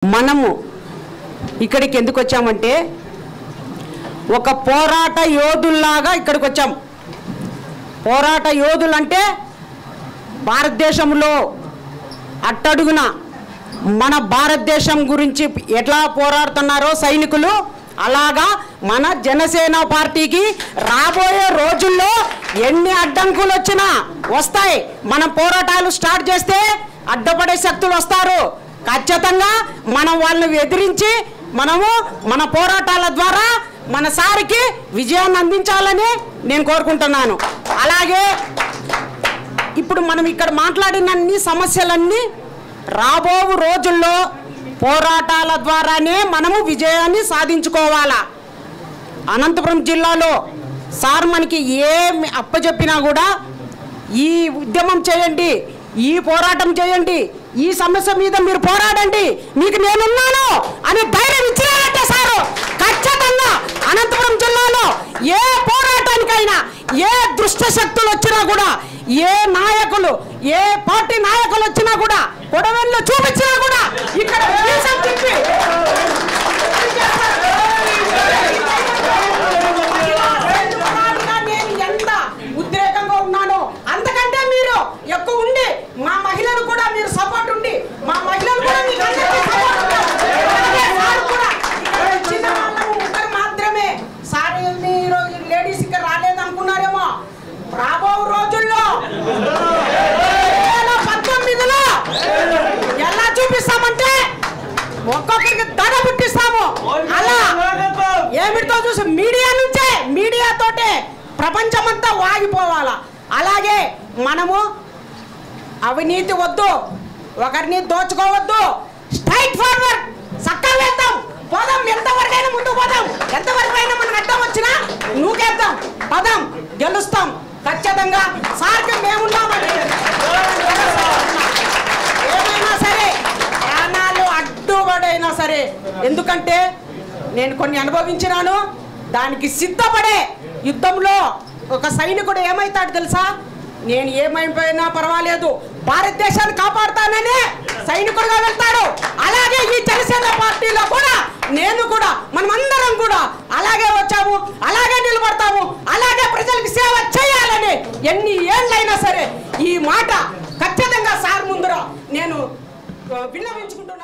మనము ఇక్కడికి ఎందుకు వచ్చామంటే ఒక పోరాట యోధుల్లాగా ఇక్కడికి వచ్చాం. పోరాట యోధులు అంటే భారతదేశంలో అట్టడుగున మన భారతదేశం గురించి ఎట్లా పోరాడుతున్నారో సైనికులు, అలాగా మన జనసేన పార్టీకి రాబోయే రోజుల్లో ఎన్ని అడ్డంకులు వచ్చినా వస్తాయి. మనం పోరాటాలు స్టార్ట్ చేస్తే అడ్డపడే శక్తులు వస్తారు. ఖచ్చితంగా మనం వాళ్ళని ఎదిరించి మనము మన పోరాటాల ద్వారా మన సారికి విజయాన్ని అందించాలని నేను కోరుకుంటున్నాను. అలాగే ఇప్పుడు మనం ఇక్కడ మాట్లాడినన్ని సమస్యలన్నీ రాబో రోజుల్లో పోరాటాల ద్వారానే మనము విజయాన్ని సాధించుకోవాలా. అనంతపురం జిల్లాలో సార్ మనకి ఏమి అప్పచెప్పినా కూడా ఈ ఉద్యమం చేయండి, ఈ పోరాటం చేయండి, ఈ సమస్య మీద మీరు పోరాడండి, మీకు నేనున్నాను అని ధైర్యం ఇచ్చినారంటే సారు ఖచ్చితంగా అనంతపురం జిల్లాలో ఏ పోరాటానికైనా ఏ దుష్ట శక్తులు వచ్చినా కూడా, ఏ నాయకులు ఏ పార్టీ నాయకులు వచ్చినా కూడా, కొడవెళ్ళు చూపించినా కూడా ఇక్కడ చెప్పి నేను ఎంత ఉద్రేకంగా ఉన్నానో అంతకంటే మీరు ఎక్కువ ఉండి మా మహిళలు కూడా మీరు సపోర్ట్ ఉండి మా మహిళలు కూడా మీకు మాత్రమే సార్ మీరు లేడీస్ ఇక్కడ రాలేదనుకున్నారేమో. రాబో రోజుల్లో 2019లో ఎలా చూపిస్తామంటే ఒక్కొక్కరికి దడ పుట్టిస్తాము. అలా ఏమిటో చూసి మీడియా నుంచే, మీడియాతోటే ప్రపంచమంతా వాగిపోవాలా. అలాగే మనము అవినీతి వద్దు, ఒకరిని దోచుకోవద్దు, స్ట్రైట్ ఫార్వర్డ్ చక్కగా వెళ్తాం, పోదాం, ఎంతవరకైనా ముందుకు పోదాం, ఎంతవరకైనా మనకు అడ్డం వచ్చినా నూకేద్దాం, పదాం, గెలుస్తాం ఖచ్చితంగా. సార్కి మేమున్నామని ఏమైనా సరే ప్రాణాలు అడ్డుపడైనా సరే, ఎందుకంటే నేను కొన్ని అనుభవించినాను. దానికి సిద్ధపడే యుద్ధంలో ఒక సైనికుడు ఏమైతాడు తెలుసా? నేను ఏమైపోయినా పర్వాలేదు భారతదేశాన్ని కాపాడుతానని సైనికుడుగా వెళ్తాడు. అలాగే ఈ జనసేన పార్టీలో కూడా నేను కూడా, మనమందరం కూడా అలాగే వచ్చాము, అలాగే నిలబడతాము, అలాగే ప్రజలకు సేవ చేయాలని ఎన్ని ఏళ్ళైనా సరే ఈ మాట ఖచ్చితంగా సార్ ముందర నేను విన్నవించుకుంటున్నాను.